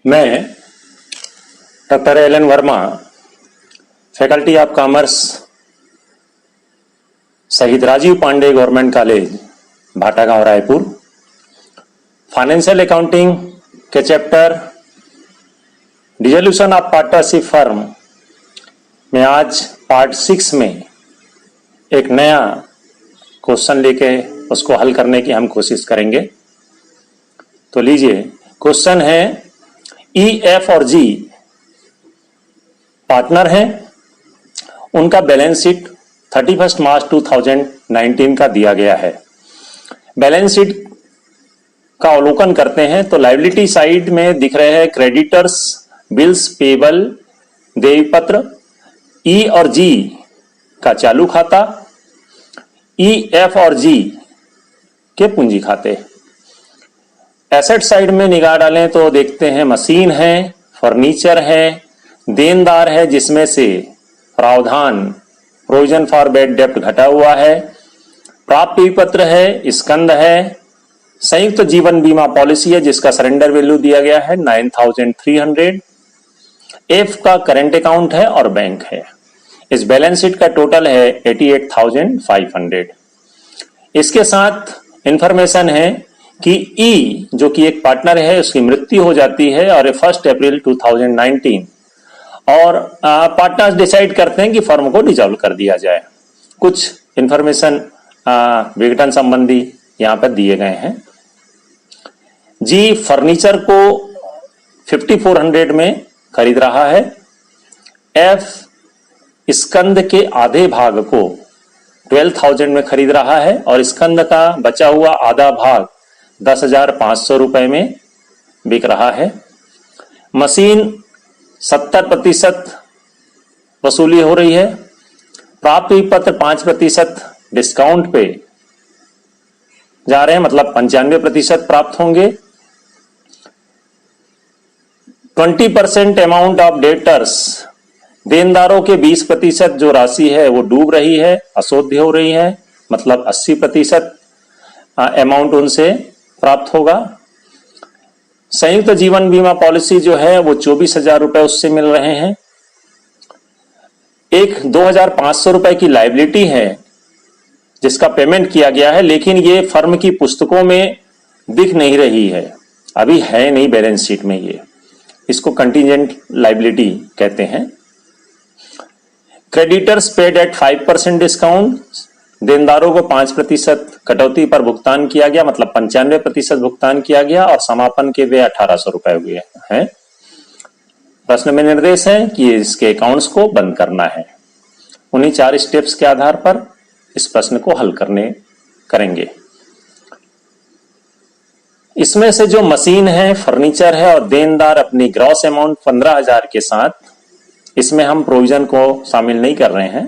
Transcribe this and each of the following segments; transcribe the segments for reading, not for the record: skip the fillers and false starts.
मैं doctor L N. Verma, faculty of commerce, Shaheed Rajiv Pandey government college, Bhatagaon, Raipur, financial accounting के chapter dissolution of partnership firm में आज part 6 में एक नया क्वेश्चन लेके उसको हल करने की हम कोशिश करेंगे। तो लीजिए, क्वेश्चन है ई, एफ और जी पार्टनर हैं, उनका बैलेंस शीट 31 मार्च 2019 का दिया गया है। बैलेंस शीट का अवलोकन करते हैं तो लायबिलिटी साइड में दिख रहे हैं क्रेडिटर्स, बिल्स पेबल, देय पत्र। ई और जी का चालू खाता, ई, एफ और जी के पूंजी खाते। एसेट साइड में निगाह डालें तो देखते हैं मशीन है, फर्नीचर है, देनदार है जिसमें से प्रावधान प्रोविजन फॉर बैड डेब्ट घटा हुआ है, प्राप्त पत्र है, स्कंद है, संयुक्त जीवन बीमा पॉलिसी है जिसका सरेंडर वैल्यू दिया गया है 9300, एफ का करंट अकाउंट है और बैंक है। इस बैलेंस शीट का टोटल है 88,500। इसके साथ इंफॉर्मेशन है कि ई जो कि एक पार्टनर है उसकी मृत्यु हो जाती है और 1 अप्रैल 2019 और पार्टनर्स डिसाइड करते हैं कि फर्म को डिसॉल्व कर दिया जाए। कुछ इंफॉर्मेशन विघटन संबंधी यहां पर दिए गए हैं। जी फर्नीचर को 5400 में खरीद रहा है। एफ स्कंद के आधे भाग को 12,000 में खरीद रहा है और स्कंद का बचा हुआ आधा भाग 10,500 रुपए में बिक रहा है। मशीन 70% वसूली हो रही है। प्राप्त पत्र 5% डिस्काउंट पे जा रहे हैं, मतलब 95% प्राप्त होंगे। 20% अमाउंट ऑफ डेटर्स, देनदारों के 20% जो राशि है वो डूब रही है, अशोध्य हो रही है, मतलब 80% अमाउंट उनसे प्राप्त होगा। संयुक्त जीवन बीमा पॉलिसी जो है वो 24,000 रुपए उससे मिल रहे हैं। एक 2,500 रुपए की लायबिलिटी है जिसका पेमेंट किया गया है, लेकिन ये फर्म की पुस्तकों में दिख नहीं रही है, अभी है नहीं बैलेंस शीट में। ये इसको कंटीजेंट लायबिलिटी कहते हैं। क्रेडिटर्स पेड एट 5% डिस्काउंट, देनदारों को 5% कटौती पर भुगतान किया गया, मतलब 95% भुगतान किया गया और समापन के वे 1,800 रुपए हुए हैं। प्रश्न में निर्देश है कि इसके अकाउंट्स को बंद करना है। उन्हीं 4 स्टेप्स के आधार पर इस प्रश्न को हल करेंगे। इसमें से जो मशीन है, फर्नीचर है और देनदार अपनी ग्रॉस अमाउंट 15,000 के साथ, इसमें हम प्रोविजन को शामिल नहीं कर रहे हैं।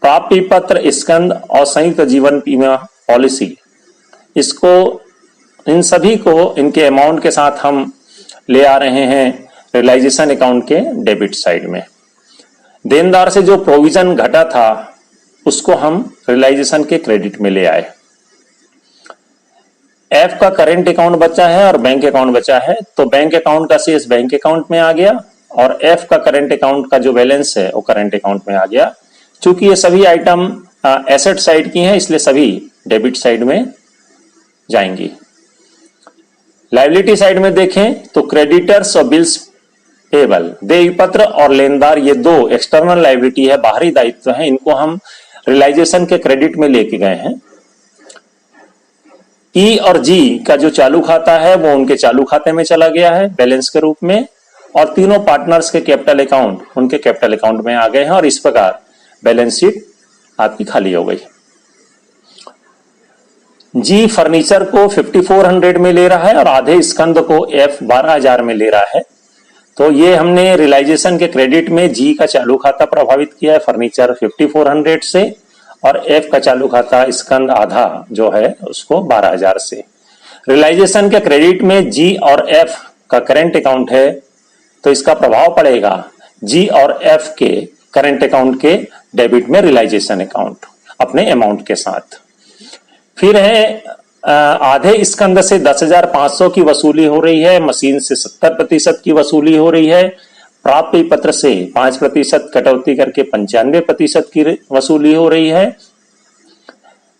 प्राप्ति पत्र, स्कंद और संयुक्त जीवन बीमा पॉलिसी, इसको इन सभी को इनके अमाउंट के साथ हम ले आ रहे हैं रियलाइजेशन अकाउंट के डेबिट साइड में। देनदार से जो प्रोविजन घटा था उसको हम रियलाइजेशन के क्रेडिट में ले आए। एफ का करंट अकाउंट बचा है और बैंक अकाउंट बचा है, तो बैंक अकाउंट का शेष बैंक अकाउंट में आ गया और एफ का करंट अकाउंट का जो बैलेंस है वो करंट अकाउंट में आ गया। चूंकि ये सभी आइटम एसेट साइड की हैं इसलिए सभी डेबिट साइड में जाएंगी। लायबिलिटी साइड में देखें तो क्रेडिटर्स और बिल्स पेबल, देय पत्र और लेनदार, ये 2 एक्सटर्नल लायबिलिटी है, बाहरी दायित्व है, इनको हम रियलाइजेशन के क्रेडिट में लेके गए हैं। ई और जी का जो चालू खाता है वो उनके चालू खाते में चला गया है बैलेंस के रूप में, और तीनों पार्टनर्स के कैपिटल अकाउंट उनके कैपिटल अकाउंट में आ गए हैं और इस प्रकार बैलेंस शीट आपकी खाली हो गई। जी फर्नीचर को 5400 में ले रहा है और आधे स्कंद को एफ 12,000 में ले रहा है, तो ये हमने रियलाइजेशन के क्रेडिट में जी का चालू खाता प्रभावित किया है फर्नीचर 5400 से, और एफ का चालू खाता स्कंद आधा जो है उसको 12,000 से। रियलाइजेशन के क्रेडिट में जी और एफ का करंट अकाउंट है, तो इसका प्रभाव पड़ेगा जी और एफ के करंट अकाउंट के डेबिट में रियलाइजेशन अकाउंट अपने अमाउंट के साथ। फिर है आधे स्कंद से 10,500 की वसूली हो रही है, मशीन से 70% की वसूली हो रही है, प्राप्ति पत्र से 5% कटौती करके 95% की वसूली हो रही है,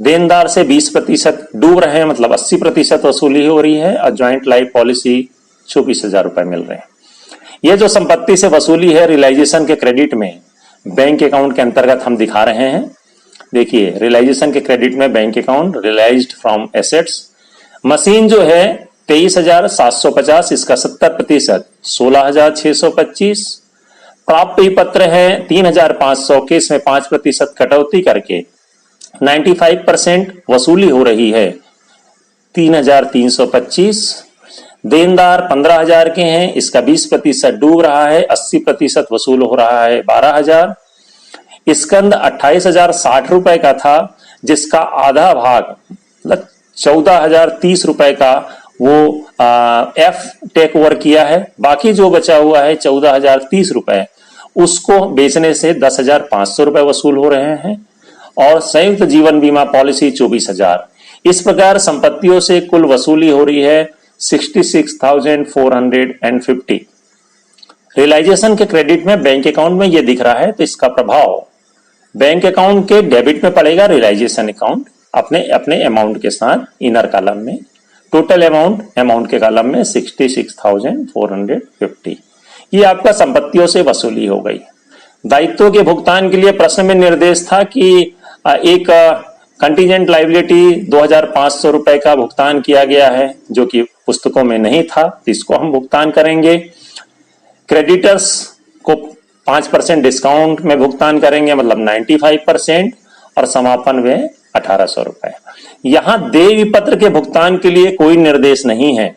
देनदार से 20% डूब रहे हैं मतलब 80% वसूली हो रही है, और ज्वाइंट लाइफ पॉलिसी 24,000 रुपए मिल रहे हैं। ये जो संपत्ति से वसूली है रियलाइजेशन के क्रेडिट में बैंक अकाउंट के अंतर्गत हम दिखा रहे हैं। देखिए रियलाइजेशन के क्रेडिट में bank account realised from assets, machine जो है 23,750, इसका 70% 16,625, प्राप्ति पत्र है 3,500 के, इसमें 5% कटौती करके 95% वसूली हो रही है 3,325, देनदार 15,000 के हैं, इसका 20% डूब रहा है, 80% वसूल हो रहा है 12,000, स्कंद 28,060 रुपए का था, जिसका आधा भाग मतलब 14,030 रुपए का वो एफ टेक ओवर किया है, बाकी जो बचा हुआ है 14,030 रुपए उसको बेचने से 10,500 रुपए वसूल हो रहे हैं, और संयुक्त जीवन बीमा पॉलिसी 24,000। इस प्रकार संपत्तियों से कुल वसूली हो रही है 66,450। रियलाइजेशन के क्रेडिट में बैंक अकाउंट में ये दिख रहा है, तो इसका प्रभाव बैंक अकाउंट के डेबिट में पड़ेगा, रियलाइजेशन अकाउंट अपने अपने अमाउंट के साथ इनर कॉलम में, टोटल अमाउंट के कॉलम में 66,450। ये आपका संपत्तियों से वसूली हो गई। दायित्वों के भुगतान के लिए प्रश्न में निर्देश था कि एक कंटीजेंट लायबिलिटी 2,500 रुपए का भुगतान किया गया है, जो कि पुस्तकों में नहीं था, इसको हम भुगतान करेंगे। क्रेडिटर्स को 5% डिस्काउंट में भुगतान करेंगे, मतलब 95%, और समापन व्यय 1,800 रुपए। यहां देय विपत्र के भुगतान के लिए कोई निर्देश नहीं है,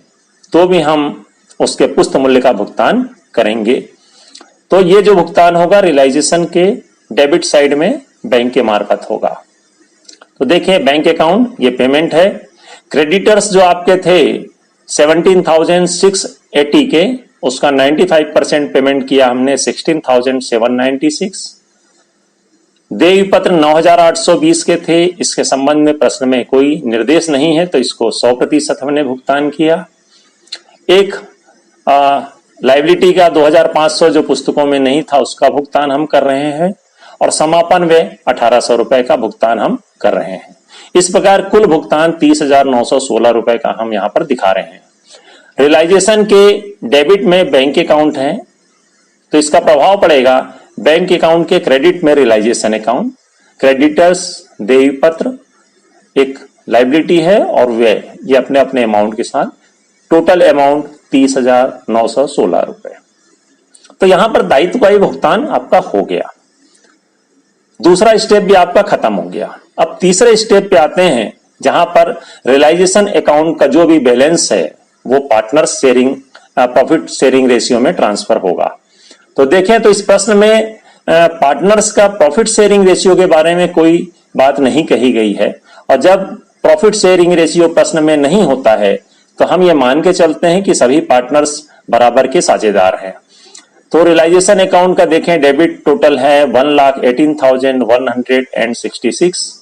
तो भी हम उसके पुस्त मूल्य का भुगतान करेंगे। तो ये जो भुगतान होगा रियलाइजेशन के डेबिट साइड में बैंक के मार्फत होगा। तो देखिए बैंक अकाउंट ये पेमेंट है। क्रेडिटर्स जो आपके थे 17,680 के, उसका 95% पेमेंट किया हमने 16,796। देय पत्र 9,820 के थे, इसके संबंध में प्रश्न में कोई निर्देश नहीं है, तो इसको 100% हमने भुगतान किया। एक लायबिलिटी का 2,500 जो पुस्तकों में नहीं था, उसका भुगतान हम कर रहे हैं, और समापन व्यय 1,800 रुपए का भुगतान हम कर रहे हैं। इस प्रकार कुल भुगतान 30,916 रुपए का हम यहां पर दिखा रहे हैं। रियलाइजेशन के डेबिट में बैंक अकाउंट है, तो इसका प्रभाव पड़ेगा बैंक अकाउंट के क्रेडिट में रियलाइजेशन अकाउंट। क्रेडिटर्स देय पत्र एक लायबिलिटी है, और व्यय ये अपने अपने अमाउंट के साथ, टोटल अमाउंट 30,916 रुपए। तो यहां पर दायित्व का भुगतान आपका हो गया, दूसरा स्टेप भी आपका खत्म हो गया। अब तीसरे स्टेप पे आते हैं, जहां पर रियलाइजेशन अकाउंट का जो भी बैलेंस है वो partners sharing profit sharing ratio में ट्रांसफर होगा। तो देखें तो इस प्रश्न में पार्टनर्स का प्रॉफिट शेयरिंग रेशियो के बारे में कोई बात नहीं कही गई है, और जब प्रॉफिट शेयरिंग रेशियो प्रश्न में नहीं होता है तो हम ये मान के चलते हैं कि सभी पार्टनर्स बराबर के साझेदार हैं। तो रियलाइजेशन अकाउंट का देखें डेबिट टोटल है 1,18,166,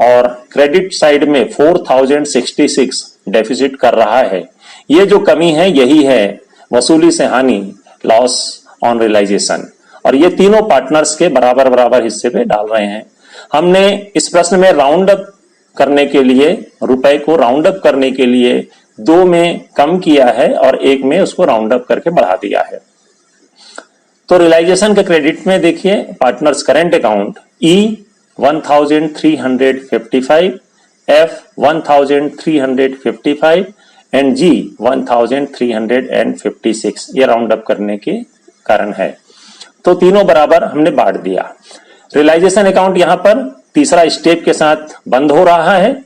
और क्रेडिट साइड में 4,066 डेफिसिट कर रहा है। ये जो कमी है यही है वसूली से हानि, लॉस ऑन रियलाइजेशन, और ये तीनों पार्टनर्स के बराबर बराबर हिस्से पे डाल रहे हैं। हमने इस प्रश्न में राउंड अप करने के लिए, रुपए को राउंड अप करने के लिए 2 में कम किया है और 1 में उसको राउंड अप करके बढ़ा दिया है। तो रियलाइजेशन के क्रेडिट में देखिए partners current account E 1,355, F 1,355 and G 1,356, ये राउंड अप करने के कारण है। तो तीनों बराबर हमने बांट दिया। रियलाइजेशन अकाउंट यहां पर तीसरा स्टेप के साथ बंद हो रहा है।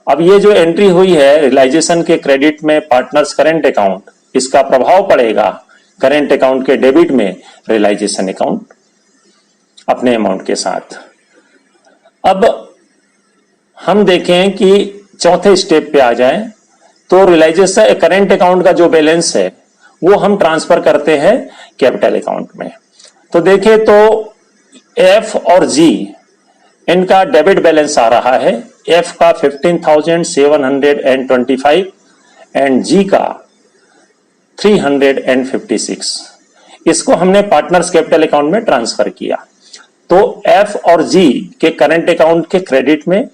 अब ये जो एंट्री हुई है रियलाइजेशन के क्रेडिट में पार्टनर्स करेंट अकाउंट, इसका प्रभाव पड़ेगा करेंट अकाउंट के डेबिट में रियलाइजेशन अकाउंट अपने अमाउंट के साथ। अब हम देखें कि चौथे स्टेप पे आ जाएं, तो रियलाइजेशन करेंट अकाउंट का जो बैलेंस है वो हम ट्रांसफर करते हैं कैपिटल अकाउंट में। तो देखें तो F और G इनका डेबिट बैलेंस आ रहा है एफ का 15,725 एंड जी का 356। इसको हमने पार्टनर्स कैपिटल अकाउंट में ट्रांसफर किया। तो एफ और जी के करंट अकाउंट के क्रेडिट में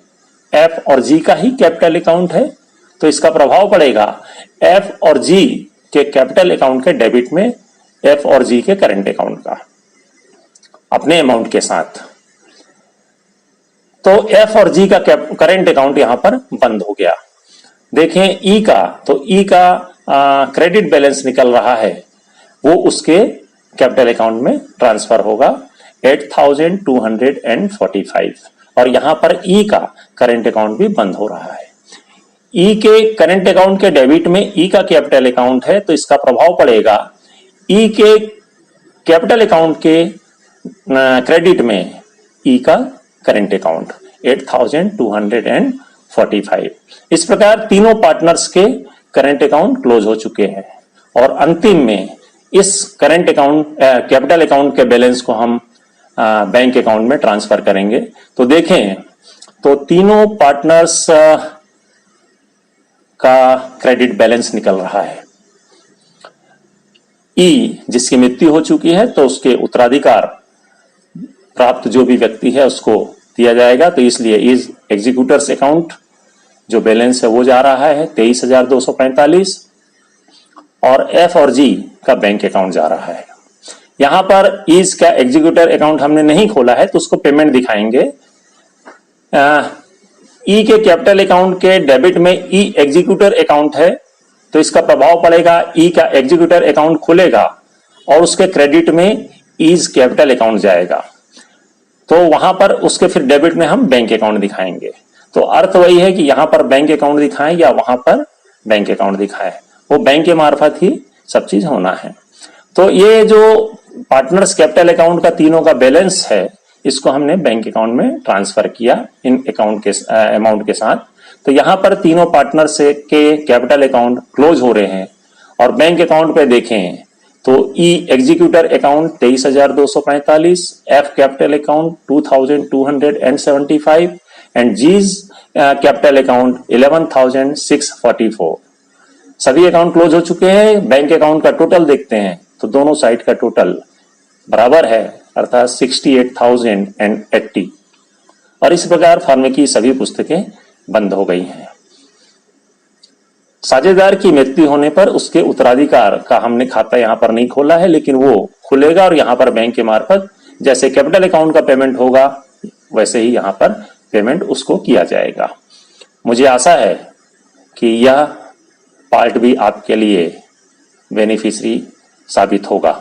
एफ और जी का ही कैपिटल अकाउंट है, तो इसका प्रभाव पड़ेगा एफ और जी के कैपिटल अकाउंट के डेबिट में एफ और जी के करंट अकाउंट का अपने अमाउंट के साथ। तो एफ और जी का करंट अकाउंट यहां पर बंद हो गया। देखें ई का, तो ई का क्रेडिट बैलेंस निकल रहा है, वो उसके कैपिटल अकाउंट में ट्रांसफर होगा 8,245 और यहां पर ई का करंट अकाउंट भी बंद हो रहा है। ई के करंट अकाउंट के डेबिट में ई का कैपिटल अकाउंट है, तो इसका प्रभाव पड़ेगा ई के कैपिटल अकाउंट के क्रेडिट में ई का करंट अकाउंट 8,245। इस प्रकार तीनों पार्टनर्स के करंट अकाउंट क्लोज हो चुके हैं और अंतिम में इस करंट अकाउंट कैपिटल अकाउंट के बैलेंस को हम बैंक अकाउंट में ट्रांसफर करेंगे। तो देखें, तो तीनों पार्टनर्स का क्रेडिट बैलेंस निकल रहा है। ई जिसकी मृत्यु हो चुकी है, तो उसके उत्तराधिकार प्राप्त जो भी व्यक्ति है उसको दिया जाएगा, तो इसलिए इज एग्जीक्यूटर्स अकाउंट जो बैलेंस है वो जा रहा है 23,245 और एफ और जी का बैंक अकाउंट जा रहा है। यहां पर इज का एग्जीक्यूटर अकाउंट हमने नहीं खोला है, तो उसको पेमेंट दिखाएंगे। ई के कैपिटल अकाउंट के डेबिट में ई एग्जीक्यूटर अकाउंट है, तो इसका प्रभाव पड़ेगा ई का एग्जीक्यूटर अकाउंट खुलेगा और उसके क्रेडिट में इज कैपिटल अकाउंट जाएगा, तो वहां पर उसके फिर डेबिट में हम बैंक अकाउंट दिखाएंगे। तो अर्थ वही है कि यहां पर बैंक अकाउंट दिखाएं या वहां पर बैंक अकाउंट दिखाएं, वो बैंक के मार्फत ही सब चीज होना है। तो ये जो पार्टनर्स कैपिटल अकाउंट का तीनों का बैलेंस है, इसको हमने बैंक अकाउंट में ट्रांसफर किया इन अकाउंट के अमाउंट के साथ। तो यहां पर तीनों पार्टनर्स के कैपिटल अकाउंट क्लोज हो रहे हैं और बैंक अकाउंट पे देखें तो E executor account 23,245, F capital account 2,275 and G's capital account 11,644। सभी अकाउंट क्लोज हो चुके हैं। बैंक अकाउंट का टोटल देखते हैं तो दोनों साइड का टोटल बराबर है, अर्थात 68,080 और इस प्रकार फर्म की सभी पुस्तकें बंद हो गई हैं। साझेदार की मृत्यु होने पर उसके उत्तराधिकार का हमने खाता यहां पर नहीं खोला है, लेकिन वो खुलेगा और यहां पर बैंक के मार्फत जैसे कैपिटल अकाउंट का पेमेंट होगा वैसे ही यहां पर पेमेंट उसको किया जाएगा। मुझे आशा है कि यह पार्ट भी आपके लिए बेनिफिशियरी साबित होगा।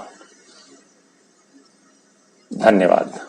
धन्यवाद।